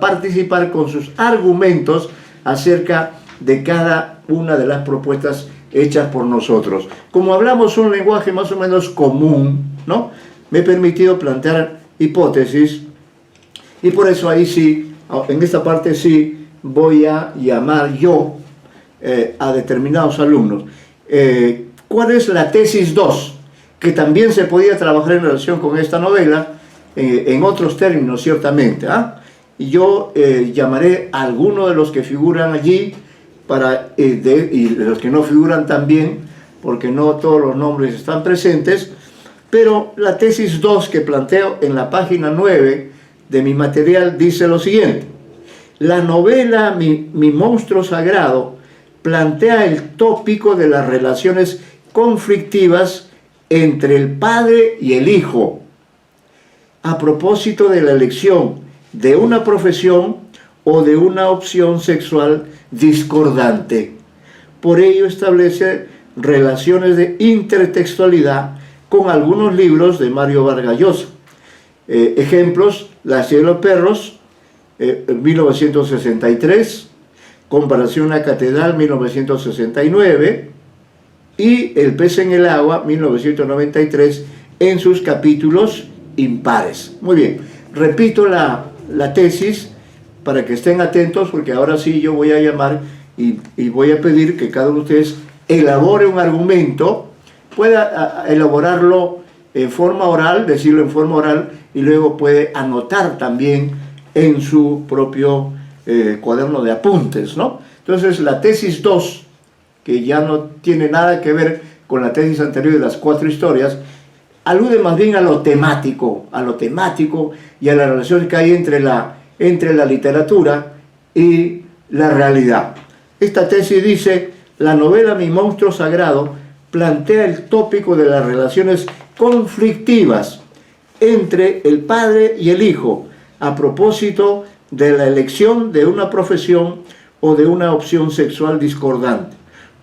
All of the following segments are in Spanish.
participar con sus argumentos acerca de cada una de las propuestas hechas por nosotros. Como hablamos un lenguaje más o menos común, ¿no?, me he permitido plantear hipótesis, y por eso ahí sí, en esta parte sí, voy a llamar yo a determinados alumnos. ¿Cuál es la tesis 2? Que también se podía trabajar en relación con esta novela, en otros términos ciertamente, y yo llamaré a algunos de los que figuran allí, y de los que no figuran también, porque no todos los nombres están presentes, pero la tesis 2 que planteo en la página 9 de mi material dice lo siguiente: la novela Mi monstruo sagrado plantea el tópico de las relaciones conflictivas entre el padre y el hijo, a propósito de la elección de una profesión o de una opción sexual discordante. Por ello establece relaciones de intertextualidad con algunos libros de Mario Vargas Llosa. Ejemplos: La cielo de perros, 1963, Comparación a Catedral, 1969, y El pez en el agua, 1993, en sus capítulos impares. Muy bien, repito la tesis para que estén atentos, porque ahora sí yo voy a llamar y voy a pedir que cada uno de ustedes elabore un argumento, pueda elaborarlo en forma oral, decirlo en forma oral, y luego puede anotar también en su propio cuaderno de apuntes, ¿no? Entonces, la tesis 2, que ya no tiene nada que ver con la tesis anterior de las 4 historias, alude más bien a lo temático y a la relación que hay entre la literatura y la realidad. Esta tesis dice: la novela Mi monstruo sagrado plantea el tópico de las relaciones conflictivas entre el padre y el hijo, a propósito de la elección de una profesión o de una opción sexual discordante.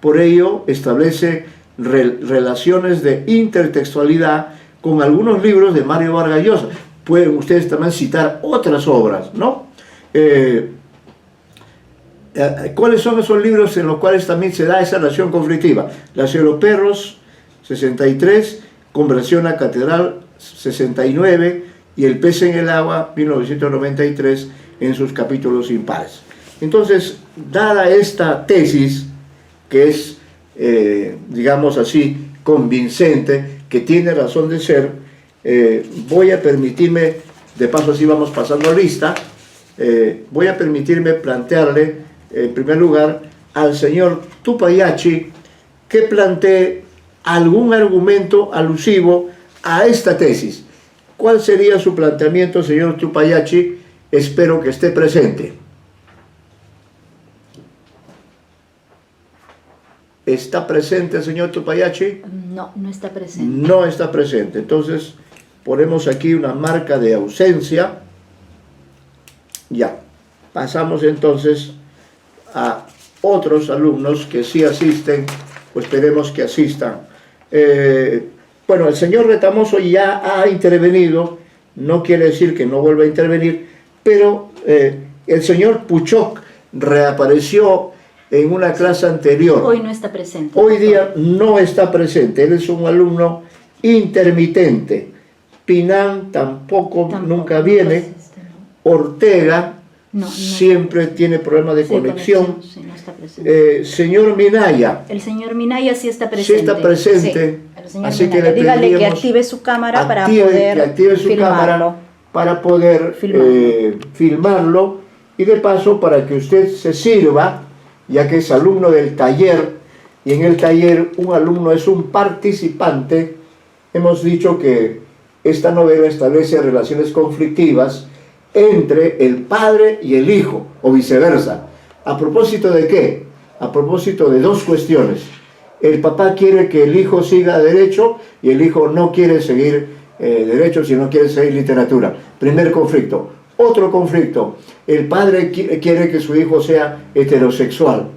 Por ello, establece relaciones de intertextualidad con algunos libros de Mario Vargas Llosa. Pueden ustedes también citar otras obras, ¿no? ¿Cuáles son esos libros en los cuales también se da esa relación conflictiva? La cielo de perros, 63, Conversión a Catedral, 69, y El pez en el agua, 1993, en sus capítulos impares. Entonces, dada esta tesis, que es, digamos así, convincente, que tiene razón de ser, voy a permitirme, de paso así vamos pasando lista, voy a permitirme plantearle, en primer lugar, al señor Tupayachi, que plantee algún argumento alusivo a esta tesis. ¿Cuál sería su planteamiento, señor Tupayachi? Espero que esté presente. ¿Está presente el señor Tupayachi? No, no está presente. No está presente. Entonces, ponemos aquí una marca de ausencia. Ya. Pasamos entonces a otros alumnos que sí asisten, o esperemos que asistan. Bueno, el señor Retamoso ya ha intervenido, no quiere decir que no vuelva a intervenir, pero el señor Puchoc reapareció en una clase anterior. Hoy no está presente. Hoy día no está presente, él es un alumno intermitente. Pinán tampoco nunca viene. Existe, ¿no? Ortega no. siempre tiene problemas de conexión. Sí, no está presente. Señor Minaya. El señor Minaya sí está presente. Sí está presente. Sí, así Minaya. que le dígale que active su cámara para poder filmarlo. Para poder filmarlo, y de paso para que usted se sirva, ya que es alumno del taller, y en el taller un alumno es un participante. Hemos dicho que esta novela establece relaciones conflictivas entre el padre y el hijo, o viceversa. ¿A propósito de qué? A propósito de dos cuestiones. El papá quiere que el hijo siga derecho y el hijo no quiere seguir derecho, sino quiere seguir literatura. Primer conflicto. Otro conflicto. El padre quiere que su hijo sea heterosexual.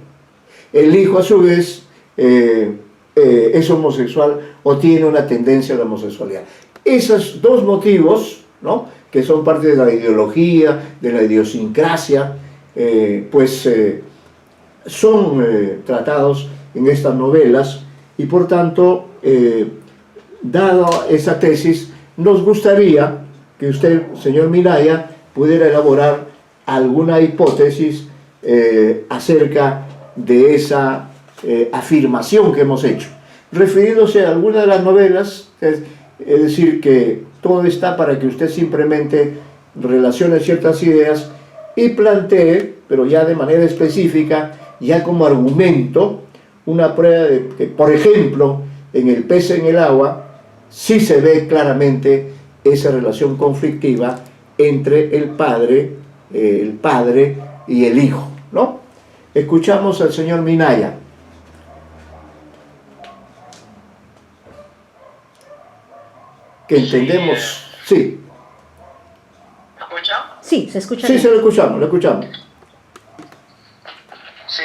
El hijo, a su vez, es homosexual o tiene una tendencia a la homosexualidad. Esos dos motivos, ¿no?, que son parte de la ideología, de la idiosincrasia, son tratados en estas novelas, y por tanto, dado esa tesis, nos gustaría que usted, señor Minaya, pudiera elaborar alguna hipótesis acerca de esa afirmación que hemos hecho, refiriéndose a alguna de las novelas, es decir, que todo está para que usted simplemente relacione ciertas ideas y plantee, pero ya de manera específica, ya como argumento, una prueba de que, por ejemplo, en El pez en el agua, sí se ve claramente esa relación conflictiva entre el padre y el hijo, ¿no? Escuchamos al señor Minaya. Que entendemos, sí. ¿Me escucha? Sí, se escucha Sí, bien. se lo escuchamos, lo escuchamos. Sí,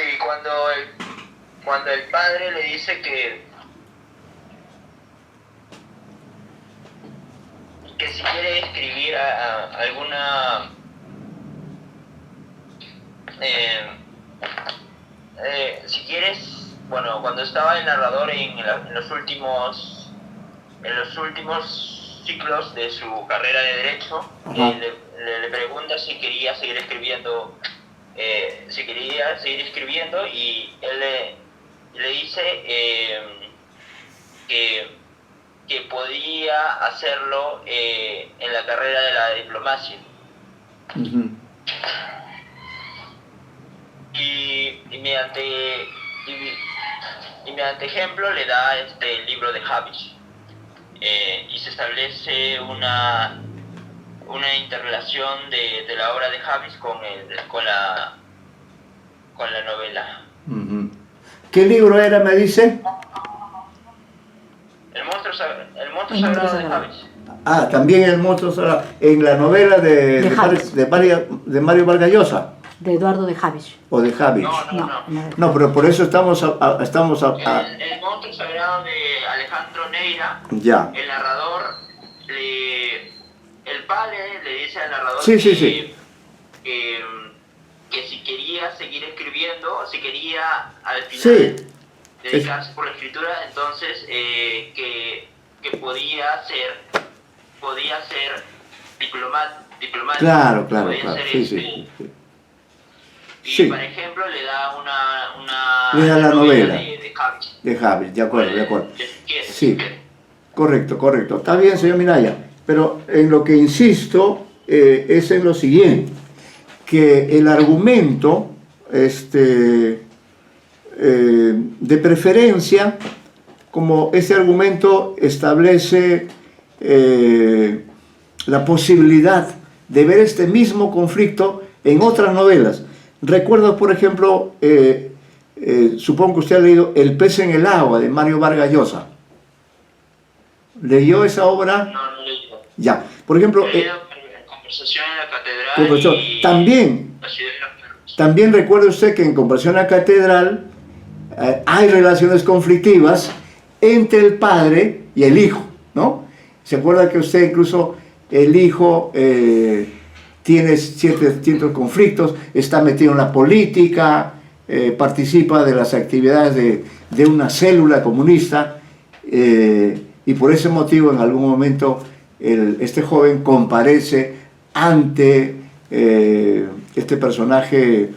cuando el padre le dice que si quiere escribir alguna si quieres, bueno, cuando estaba el narrador en los últimos ciclos de su carrera de derecho, le pregunta si quería seguir escribiendo, y él le dice que podía hacerlo en la carrera de la diplomacia. Uh-huh. Y mediante ejemplo le da el libro de Habish, y se establece una interrelación de la obra de Habish con la novela. Uh-huh. ¿Qué libro era, me dice? El monstruo sagrado de Habish. Ah, también El monstruo sagrado, en la novela de Mario Vargas Llosa. De Eduardo de Habish. O de Habish. No. No, pero por eso estamos El monstruo sagrado de Alejandro Neira. Ya. El narrador, el padre le dice al narrador que si quería seguir escribiendo, si quería al final dedicarse por la escritura, entonces que podía ser diplomático. Claro. Podía ser Sí. Y, por ejemplo, le da le da la novela de Habish. de Habish, de acuerdo. Sí, quiere. correcto. Está bien, señor Minaya, pero en lo que insisto es en lo siguiente, que el argumento de preferencia, como ese argumento establece la posibilidad de ver este mismo conflicto en otras novelas. Recuerdo, por ejemplo, supongo que usted ha leído El pez en el agua, de Mario Vargas Llosa. ¿Leyó esa obra? No leí. Ya, por ejemplo... Conversación en la catedral también recuerde usted que en Conversación en la catedral hay relaciones conflictivas entre el padre y el hijo, ¿no? ¿Se acuerda que usted incluso el hijo... tiene ciertos conflictos, está metido en la política, participa de las actividades de una célula comunista, y por ese motivo en algún momento este joven comparece ante este personaje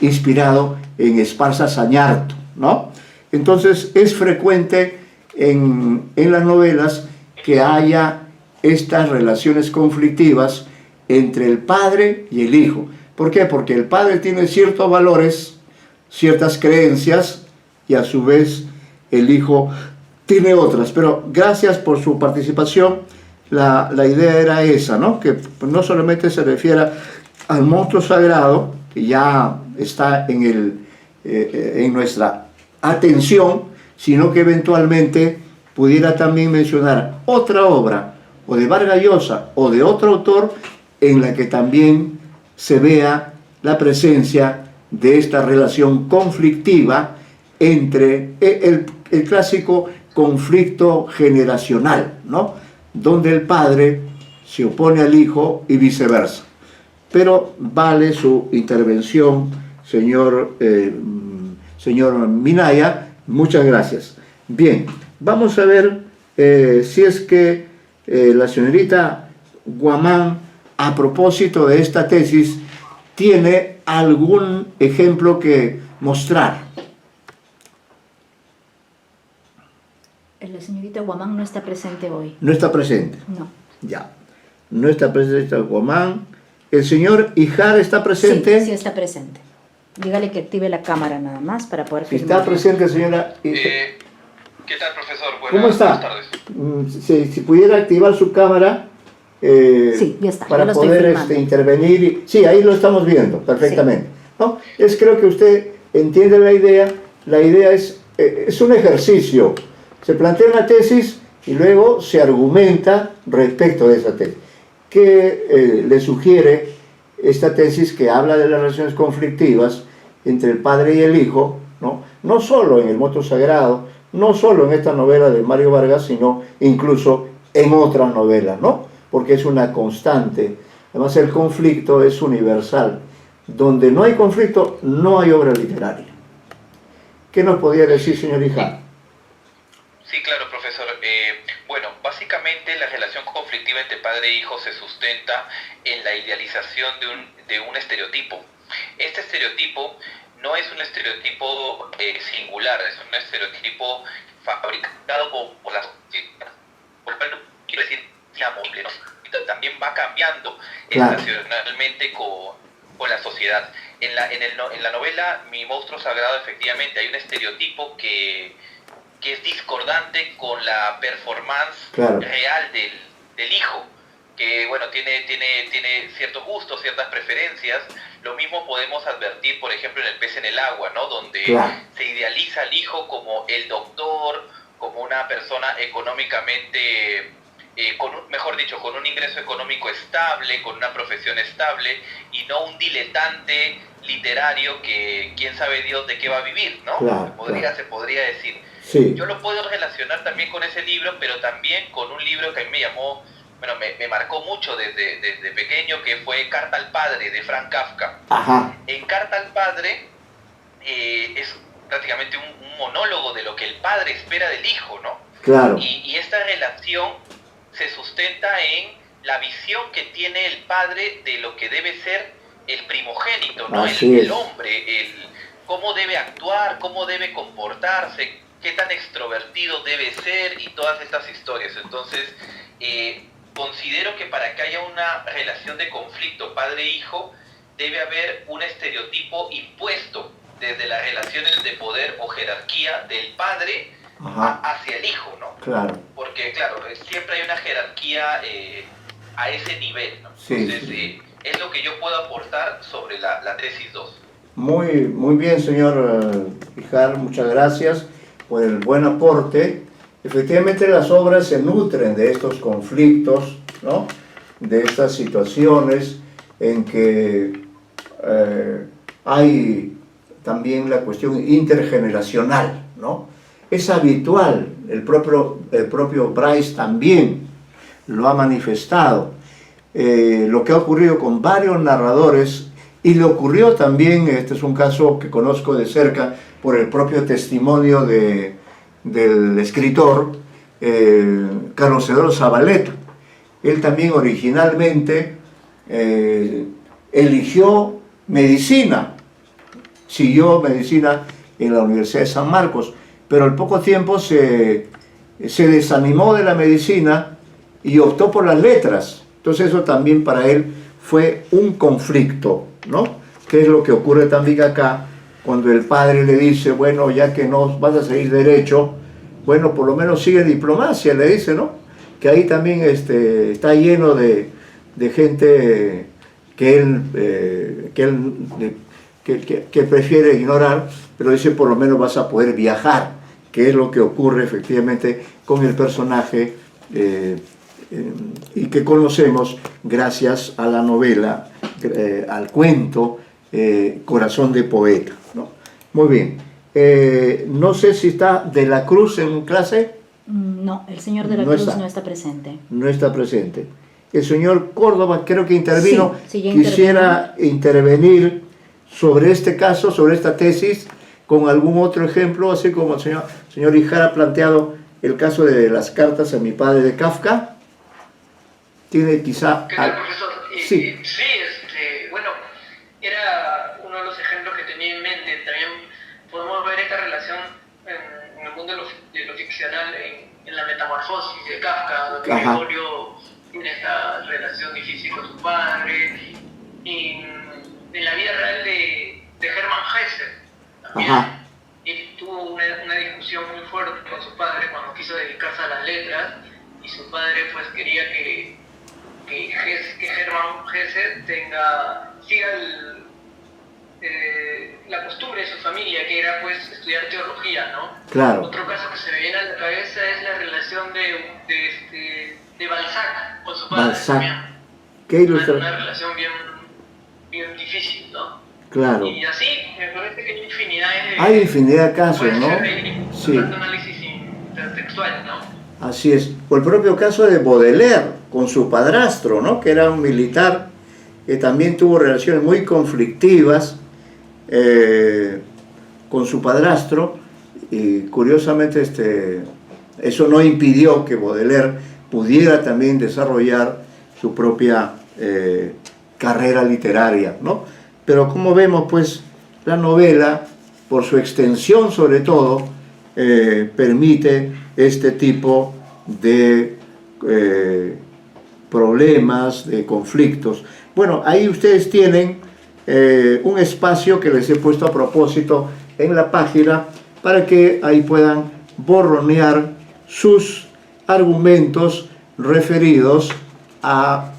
inspirado en Esparza Sañarto, ¿no? Entonces es frecuente en las novelas que haya estas relaciones conflictivas entre el padre y el hijo. ¿Por qué? Porque el padre tiene ciertos valores, ciertas creencias, y a su vez el hijo tiene otras. Pero gracias por su participación. La idea era esa, ¿no? Que no solamente se refiera al monstruo sagrado, que ya está en nuestra atención, sino que eventualmente pudiera también mencionar otra obra, o de Vargas Llosa, o de otro autor, en la que también se vea la presencia de esta relación conflictiva entre el clásico conflicto generacional, ¿no? Donde el padre se opone al hijo y viceversa. Pero vale su intervención, señor Minaya. Muchas gracias. Bien, vamos a ver si es que la señorita Guamán, a propósito de esta tesis, tiene algún ejemplo que mostrar. La señorita Guamán no está presente hoy. No está presente. No. Ya. No está presente Guamán. ¿El señor Ijar está presente? Sí, sí está presente. Dígale que active la cámara nada más para poder ¿Está filmar. presente, señora Ijar? ¿Qué tal, profesor? ¿Cómo está? Buenas tardes. Si pudiera activar su cámara sí, ya está, para ya lo estoy poder filmando. intervenir. Sí, ahí lo estamos viendo perfectamente. Sí. ¿No? Creo que usted entiende la idea. La idea es un ejercicio. Se plantea una tesis y luego se argumenta respecto de esa tesis. ¿Qué le sugiere esta tesis que habla de las relaciones conflictivas entre el padre y el hijo? No solo en el Moto Sagrado, no solo en esta novela de Mario Vargas, sino incluso en otras novelas, ¿no? Porque es una constante. Además, el conflicto es universal. Donde no hay conflicto, no hay obra literaria. ¿Qué nos podría decir, señor Ijar? Sí, claro, profesor. Bueno, básicamente la relación conflictiva entre padre e hijo se sustenta en la idealización de un estereotipo. Este estereotipo no es un estereotipo singular, es un estereotipo fabricado por la sociedad. Por lo cual no quiero decir amable, ¿no? También va cambiando estacionalmente con la sociedad. En la novela Mi monstruo sagrado, efectivamente, hay un estereotipo que es discordante con la performance real del hijo, que bueno, tiene ciertos gustos, ciertas preferencias. Lo mismo podemos advertir, por ejemplo, en El pez en el agua, ¿no? Donde se idealiza al hijo como el doctor, como una persona económicamente, con un ingreso económico estable, con una profesión estable, y no un diletante literario que quién sabe Dios de qué va a vivir, ¿no? Se podría decir. Sí. Yo lo puedo relacionar también con ese libro, pero también con un libro que a mí me llamó, me marcó mucho desde pequeño, que fue Carta al Padre, de Franz Kafka. Ajá. En Carta al Padre es prácticamente un monólogo de lo que el padre espera del hijo, ¿no? Claro. Y esta relación se sustenta en la visión que tiene el padre de lo que debe ser el primogénito, ¿no? El hombre, cómo debe actuar, cómo debe comportarse, qué tan extrovertido debe ser y todas estas historias. Entonces, considero que para que haya una relación de conflicto padre-hijo, debe haber un estereotipo impuesto desde las relaciones de poder o jerarquía del padre hacia el hijo, ¿no? Claro. Porque, claro, siempre hay una jerarquía a ese nivel, ¿no? Sí, entonces, sí. Es lo que yo puedo aportar sobre la tesis 2. Muy bien, señor Ijar, muchas gracias por el buen aporte. Efectivamente, las obras se nutren de estos conflictos, ¿no? De estas situaciones en que hay también la cuestión intergeneracional, ¿no? Es habitual, el propio Bryce también lo ha manifestado, lo que ha ocurrido con varios narradores, y le ocurrió también, este es un caso que conozco de cerca por el propio testimonio del escritor Carlos Eduardo Zabaleta. Él también originalmente eligió medicina, siguió medicina en la Universidad de San Marcos, pero al poco tiempo se desanimó de la medicina y optó por las letras. Entonces eso también para él fue un conflicto, ¿no? Que es lo que ocurre también acá, cuando el padre le dice, bueno, ya que no vas a seguir derecho, bueno, por lo menos sigue diplomacia, le dice, ¿no? Que ahí también está lleno de gente que él prefiere ignorar, pero dice, por lo menos vas a poder viajar, que es lo que ocurre efectivamente con el personaje y que conocemos gracias a la novela, al cuento Corazón de Poeta, ¿no? Muy bien. No sé si está De la Cruz en clase. No, el señor De la Cruz no está presente. No está presente. el señor Córdoba creo que intervino, Sí, ya quisiera intervenir sobre este caso, sobre esta tesis, con algún otro ejemplo, así como el señor Ijar ha planteado el caso de las cartas a mi padre de Kafka. Tiene quizá... ¿Qué tal, profesor? Sí. Bueno, era uno de los ejemplos que tenía en mente. También podemos ver esta relación en el mundo de lo ficcional, en la metamorfosis de Kafka, donde Gregorio tiene esta relación difícil con su padre, y en la vida real de Hermann Hesse también. Él tuvo una discusión muy fuerte con su padre cuando quiso dedicarse a las letras, y su padre pues quería que Hermann Hesse siga la costumbre de su familia, que era pues estudiar teología, ¿no? Claro. Otro caso que se me viene a la cabeza es la relación de Balzac con su padre. Balzac. Una relación bien difícil, ¿no? Claro. Y así, me parece que hay infinidad de casos, ¿no? Sí. Un análisis intertextual, ¿no? Así es. O el propio caso de Baudelaire con su padrastro, ¿no? Que era un militar que también tuvo relaciones muy conflictivas con su padrastro, y curiosamente eso no impidió que Baudelaire pudiera también desarrollar su propia carrera literaria, ¿no? Pero como vemos, pues, la novela, por su extensión sobre todo, permite este tipo de problemas, de conflictos. Bueno, ahí ustedes tienen un espacio que les he puesto a propósito en la página para que ahí puedan borronear sus argumentos referidos a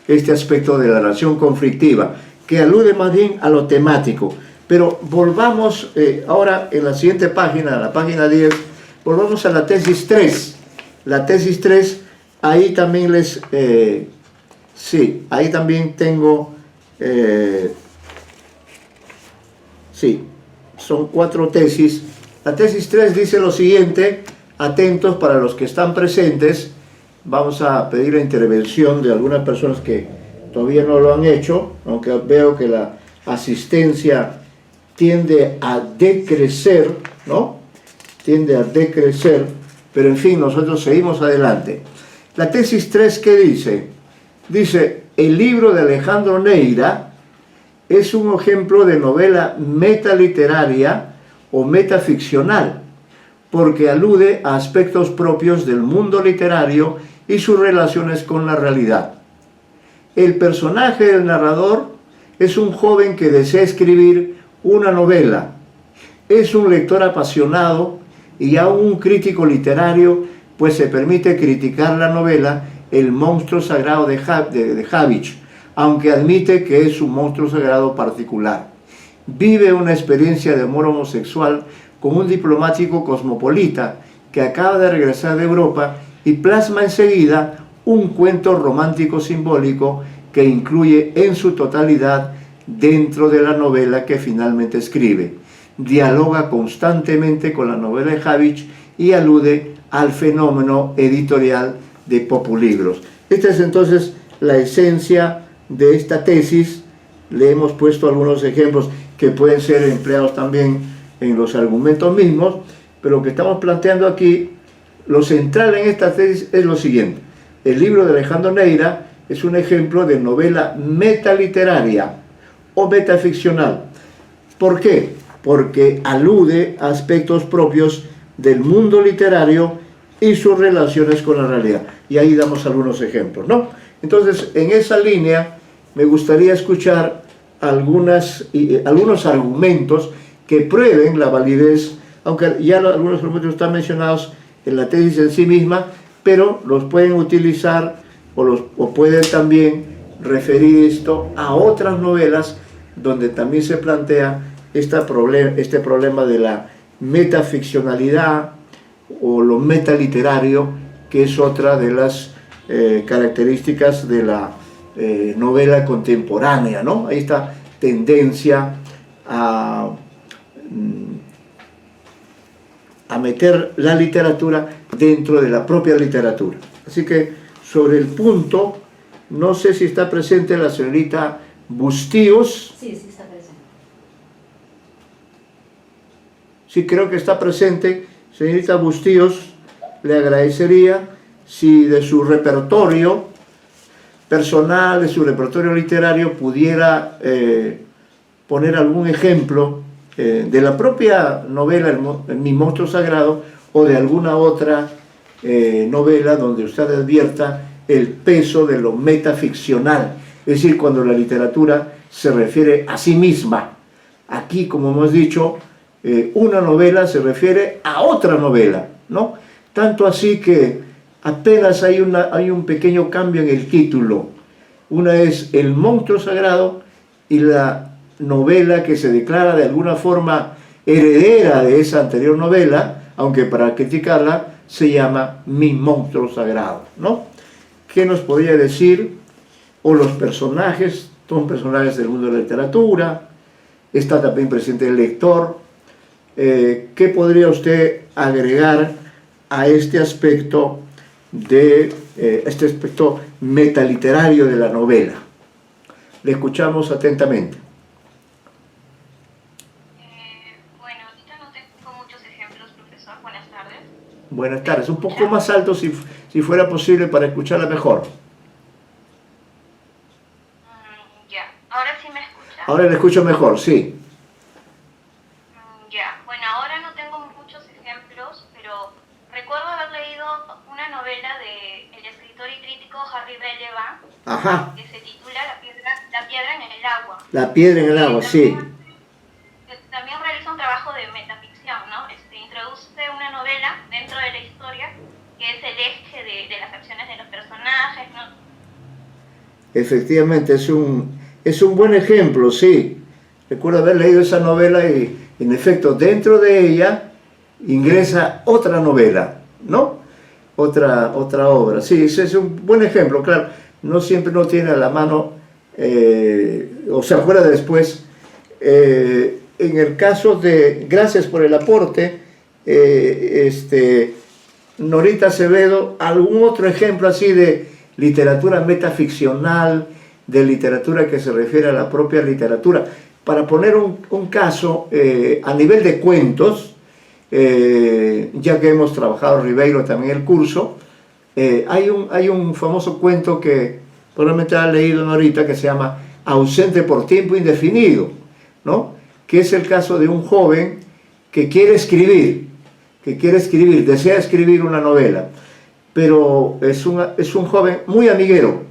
este aspecto de la relación conflictiva, que alude más bien a lo temático. Pero volvamos ahora en la siguiente página, la página 10, volvamos a la tesis 3. La tesis 3, ahí también ahí también tengo, son 4 tesis. La tesis 3 dice lo siguiente, atentos para los que están presentes, vamos a pedir la intervención de algunas personas que todavía no lo han hecho, aunque veo que la asistencia tiende a decrecer, ¿no? Tiende a decrecer, pero en fin, nosotros seguimos adelante. La tesis 3, ¿qué dice? Dice, el libro de Alejandro Neira es un ejemplo de novela metaliteraria o metaficcional, porque alude a aspectos propios del mundo literario y sus relaciones con la realidad. El personaje del narrador es un joven que desea escribir una novela. Es un lector apasionado y aún un crítico literario, pues se permite criticar la novela El monstruo sagrado de Habich, aunque admite que es un monstruo sagrado particular. Vive una experiencia de amor homosexual con un diplomático cosmopolita que acaba de regresar de Europa y plasma enseguida un cuento romántico simbólico que incluye en su totalidad dentro de la novela que finalmente escribe. Dialoga constantemente con la novela de Habich y alude al fenómeno editorial de Populibros. Esta es entonces la esencia de esta tesis. Le hemos puesto algunos ejemplos que pueden ser empleados también en los argumentos mismos, pero lo que estamos planteando aquí, lo central en esta tesis es lo siguiente. El libro de Alejandro Neira es un ejemplo de novela metaliteraria o metaficcional. ¿Por qué? Porque alude a aspectos propios del mundo literario y sus relaciones con la realidad. Y ahí damos algunos ejemplos, ¿no? Entonces, en esa línea, me gustaría escuchar algunos argumentos que prueben la validez, aunque ya algunos argumentos están mencionados en la tesis en sí misma, pero los pueden utilizar o pueden también referir esto a otras novelas donde también se plantea este problema de la metaficcionalidad o lo metaliterario, que es otra de las características de la novela contemporánea, ¿no? Hay esta tendencia a meter la literatura dentro de la propia literatura. Así que sobre el punto. No sé si está presente la señorita Bustíos. Sí, sí está presente. Sí, creo que está presente. Señorita Bustíos, le agradecería si de su repertorio personal, de su repertorio literario, pudiera poner algún ejemplo de la propia novela Mi monstruo sagrado o de alguna otra novela donde usted advierta el peso de lo metaficcional, es decir, cuando la literatura se refiere a sí misma. Aquí, como hemos dicho, una novela se refiere a otra novela, ¿no? Tanto así que apenas hay un pequeño cambio en el título. Una es El monstruo sagrado y la novela que se declara de alguna forma heredera de esa anterior novela, aunque para criticarla se llama Mi monstruo sagrado, ¿no? ¿Qué nos podría decir? O los personajes, son personajes del mundo de la literatura, está también presente el lector. ¿Qué podría usted agregar a este aspecto metaliterario de la novela? Le escuchamos atentamente. Bueno, ahorita no tengo muchos ejemplos, profesor. Buenas tardes. Buenas tardes. Un poco más alto si fuera posible para escucharla mejor. Ya. ¿Ahora sí me escucha? Ahora le escucho mejor, sí. Ya. Bueno, ahora no tengo muchos ejemplos, pero recuerdo haber leído una novela del escritor y crítico Harry Belafonte, Ajá. que se titula La piedra en el agua. La piedra en el agua, sí. También realiza un trabajo de metaficción, ¿no? Introduce una novela dentro de la historia que es el eje de las acciones de los personajes, ¿no? Efectivamente, es un buen ejemplo, sí. Recuerdo haber leído esa novela y, en efecto, dentro de ella ingresa otra novela, ¿no? Otra obra. Sí, ese es un buen ejemplo, claro. No siempre uno tiene a la mano, o se acuerda después. En el caso de, gracias por el aporte, Norita Acevedo, algún otro ejemplo así de literatura metaficcional, de literatura que se refiere a la propia literatura. Para poner un caso, a nivel de cuentos, ya que hemos trabajado Ribeiro también el curso, hay un famoso cuento que probablemente ha leído Norita, que se llama Ausente por tiempo indefinido, ¿no? Que es el caso de un joven que quiere escribir, desea escribir una novela, pero es un joven muy amiguero.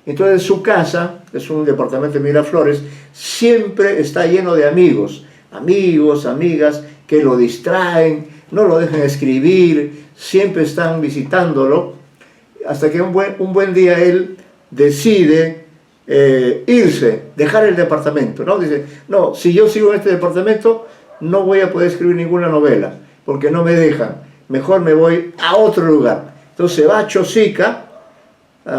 Entonces su casa, es un departamento de Miraflores, siempre está lleno de amigos, amigas, que lo distraen, no lo dejan escribir, siempre están visitándolo, hasta que un buen día él decide irse, dejar el departamento, ¿no? Dice, no, si yo sigo en este departamento, no voy a poder escribir ninguna novela, porque no me dejan, mejor me voy a otro lugar. Entonces se va a Chosica,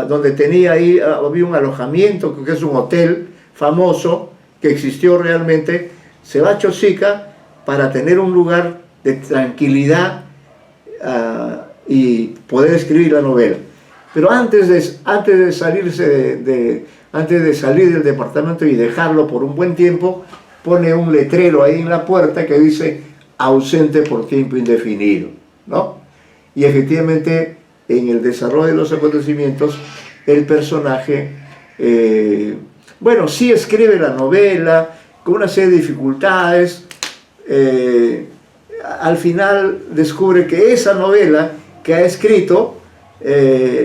donde había un alojamiento, que es un hotel famoso, que existió realmente. Se va a Chosica para tener un lugar de tranquilidad y poder escribir la novela. Pero antes de salir del departamento y dejarlo por un buen tiempo, pone un letrero ahí en la puerta que dice ausente por tiempo indefinido, ¿no? Y efectivamente, en el desarrollo de los acontecimientos, el personaje, sí escribe la novela con una serie de dificultades. Al final descubre que esa novela que ha escrito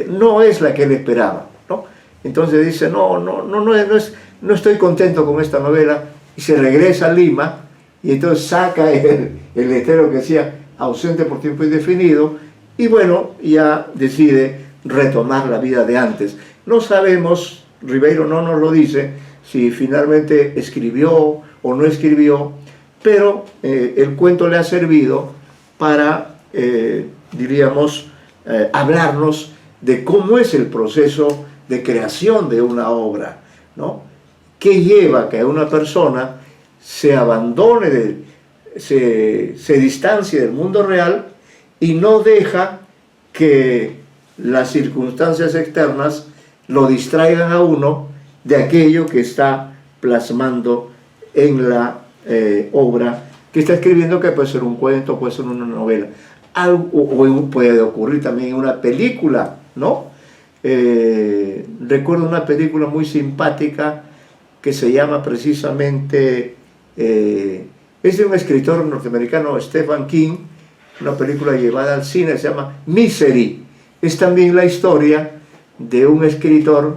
no es la que él esperaba, ¿no? Entonces dice, no estoy contento con esta novela, y se regresa a Lima, y entonces saca el letrero que decía ausente por tiempo indefinido, y bueno, ya decide retomar la vida de antes. No sabemos, Ribeiro no nos lo dice, si finalmente escribió o no escribió, pero el cuento le ha servido para, hablarnos de cómo es el proceso de creación de una obra, ¿no? ¿Qué lleva a que una persona se abandone, se distancie del mundo real y no deja que las circunstancias externas lo distraigan a uno de aquello que está plasmando en la obra que está escribiendo, que puede ser un cuento, puede ser una novela, puede ocurrir también en una película, ¿no? Recuerdo una película muy simpática que se llama precisamente, es de un escritor norteamericano, Stephen King, una película llevada al cine, se llama Misery. Es también la historia de un escritor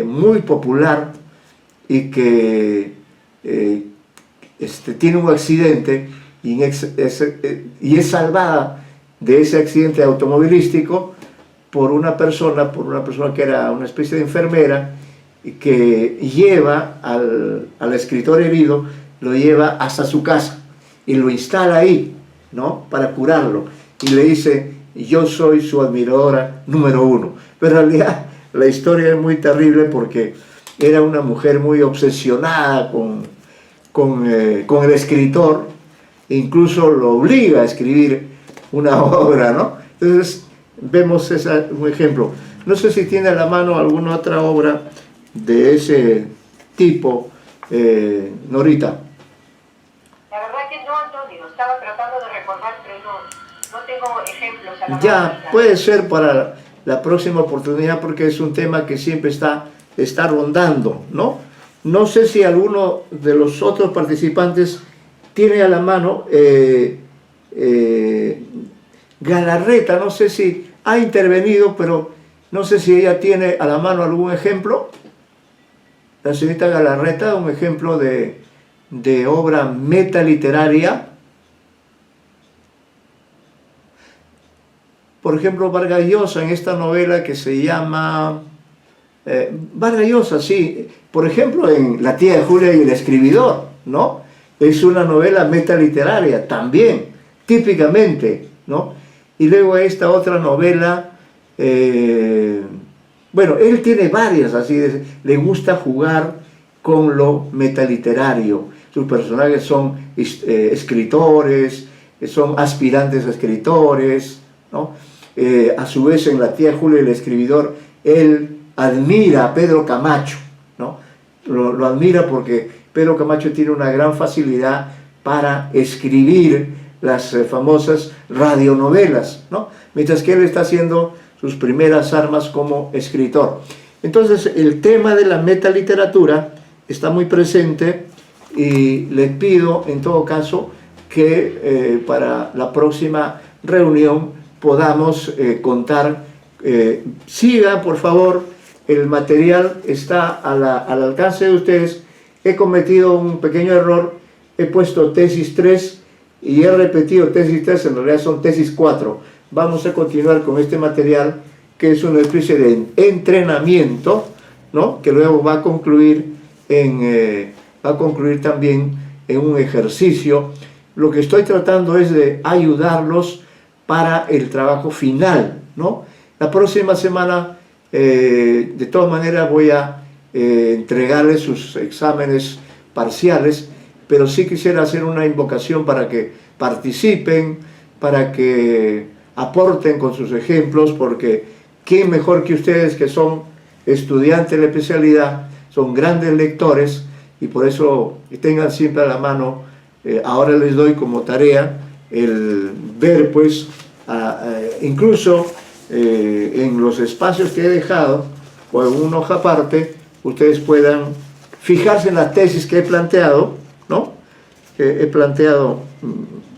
muy popular y que tiene un accidente y es salvada de ese accidente automovilístico por una persona que era una especie de enfermera, que lleva al escritor herido, lo lleva hasta su casa y lo instala ahí, ¿no?, para curarlo, y le dice: yo soy su admiradora número 1. Pero en realidad la historia es muy terrible, porque era una mujer muy obsesionada con el escritor, e incluso lo obliga a escribir una obra, ¿no? Entonces vemos un ejemplo. No sé si tiene a la mano alguna otra obra de ese tipo, Norita. La verdad que no, Antonio, estaba tratando de recordar, pero no tengo ejemplos a la mano. Ya, puede ser para la próxima oportunidad, porque es un tema que siempre está rondando, ¿no? No sé si alguno de los otros participantes tiene a la mano Galarreta, no sé si ha intervenido, pero no sé si ella tiene a la mano algún ejemplo. La señorita Galarreta, un ejemplo de obra metaliteraria. Por ejemplo, Vargas Llosa, en esta novela que se llama... Vargas Llosa, sí. Por ejemplo, en La tía de Julia y el escribidor, ¿no? Es una novela metaliteraria también, típicamente, ¿no? Y luego esta otra novela... bueno, él tiene varias, así, le gusta jugar con lo metaliterario. Sus personajes son escritores, son aspirantes a escritores, ¿no? A su vez, en La tía Julia y el escribidor, él admira a Pedro Camacho, ¿no? Lo admira porque Pedro Camacho tiene una gran facilidad para escribir las famosas radionovelas, ¿no? Mientras que él está haciendo sus primeras armas como escritor. Entonces, el tema de la metaliteratura está muy presente, y les pido, en todo caso, que para la próxima reunión podamos contar. Siga, por favor, el material está al alcance de ustedes. He cometido un pequeño error, he puesto tesis 3 y he repetido tesis 3, en realidad son tesis 4. Vamos a continuar con este material, que es una especie de entrenamiento, ¿no?, que luego va a concluir también en un ejercicio. Lo que estoy tratando es de ayudarlos para el trabajo final, ¿no? La próxima semana, de todas maneras, voy a entregarles sus exámenes parciales, pero sí quisiera hacer una invocación para que participen, para que aporten con sus ejemplos, porque quién mejor que ustedes, que son estudiantes de la especialidad, son grandes lectores, y por eso tengan siempre a la mano. Ahora les doy como tarea el ver, pues, incluso en los espacios que he dejado, o en una hoja aparte, ustedes puedan fijarse en las tesis que he planteado, ¿no? He planteado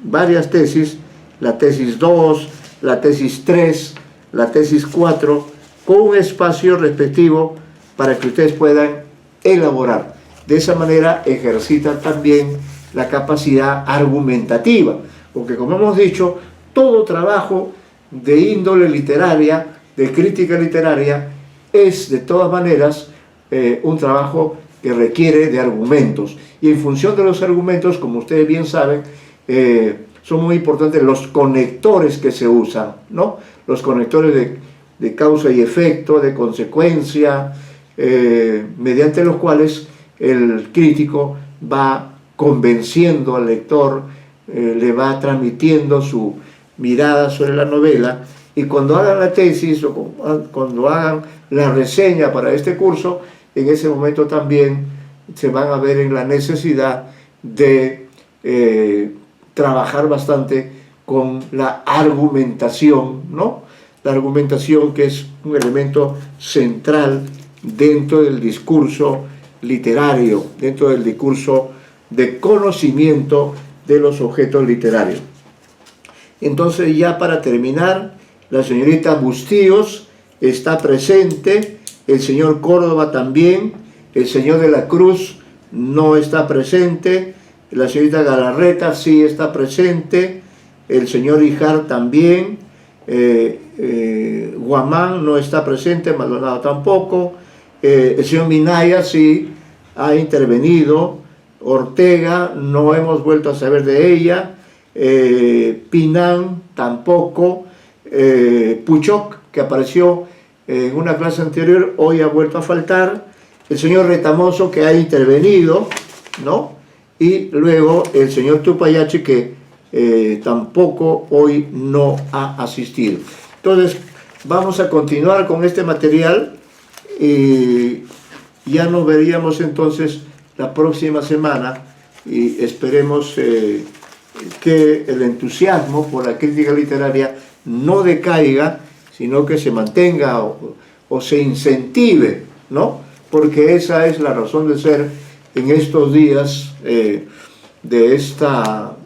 varias tesis, la tesis 2, la tesis 3, la tesis 4, con un espacio respectivo para que ustedes puedan elaborar. De esa manera ejercitan también la capacidad argumentativa, porque, como hemos dicho, todo trabajo de índole literaria, de crítica literaria, es de todas maneras un trabajo que requiere de argumentos, y en función de los argumentos, como ustedes bien saben, son muy importantes los conectores que se usan, ¿no? Los conectores de causa y efecto, de consecuencia, mediante los cuales el crítico va convenciendo al lector, le va transmitiendo su mirada sobre la novela, y cuando hagan la tesis o cuando hagan la reseña para este curso, en ese momento también se van a ver en la necesidad de trabajar bastante con la argumentación, ¿no? La argumentación, que es un elemento central dentro del discurso literario, dentro del discurso de conocimiento de los objetos literarios. Entonces, ya para terminar, la señorita Bustíos está presente, el señor Córdoba también, el señor de la Cruz no está presente, la señorita Galarreta sí está presente, el señor Ijar también, Guamán no está presente, Maldonado tampoco, el señor Minaya sí ha intervenido, Ortega no hemos vuelto a saber de ella, Pinán tampoco, Puchoc, que apareció en una clase anterior, hoy ha vuelto a faltar, el señor Retamoso, que ha intervenido, ¿no? Y luego el señor Tupayachi, que tampoco hoy no ha asistido. Entonces, vamos a continuar con este material y ya nos veríamos entonces la próxima semana y esperemos que el entusiasmo por la crítica literaria no decaiga, sino que se mantenga o se incentive, ¿no? Porque esa es la razón de ser en estos días de esta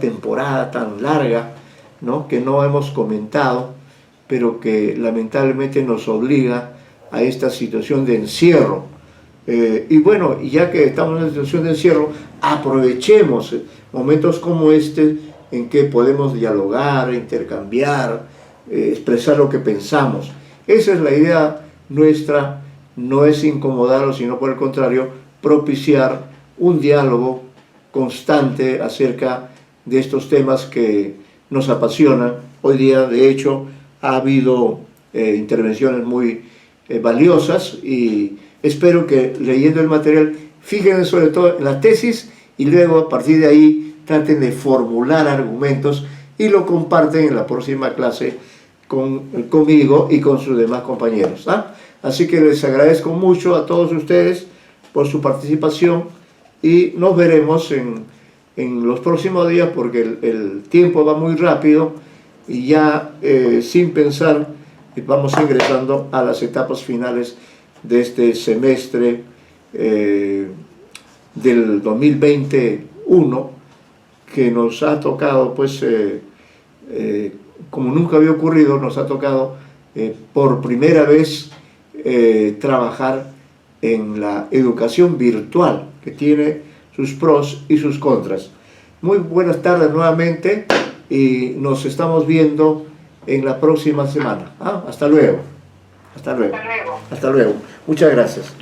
temporada tan larga, ¿no? Que no hemos comentado, pero que lamentablemente nos obliga a esta situación de encierro. Y bueno, ya que estamos en una situación de encierro, aprovechemos momentos como este en que podemos dialogar, intercambiar, expresar lo que pensamos. Esa es la idea nuestra, no es incomodarlos, sino por el contrario, propiciar un diálogo constante acerca de estos temas que nos apasionan. Hoy día, de hecho, ha habido intervenciones muy valiosas y espero que leyendo el material, fíjense sobre todo en la tesis y luego a partir de ahí traten de formular argumentos y lo comparten en la próxima clase conmigo y con sus demás compañeros, ¿ah? Así que les agradezco mucho a todos ustedes por su participación y nos veremos en los próximos días porque el tiempo va muy rápido y ya sin pensar vamos ingresando a las etapas finales de este semestre del 2021 que nos ha tocado, pues, como nunca había ocurrido, nos ha tocado por primera vez trabajar en la educación virtual, que tiene sus pros y sus contras. Muy buenas tardes nuevamente y nos estamos viendo en la próxima semana. Hasta luego. Hasta luego. Hasta luego. Hasta luego. Muchas gracias.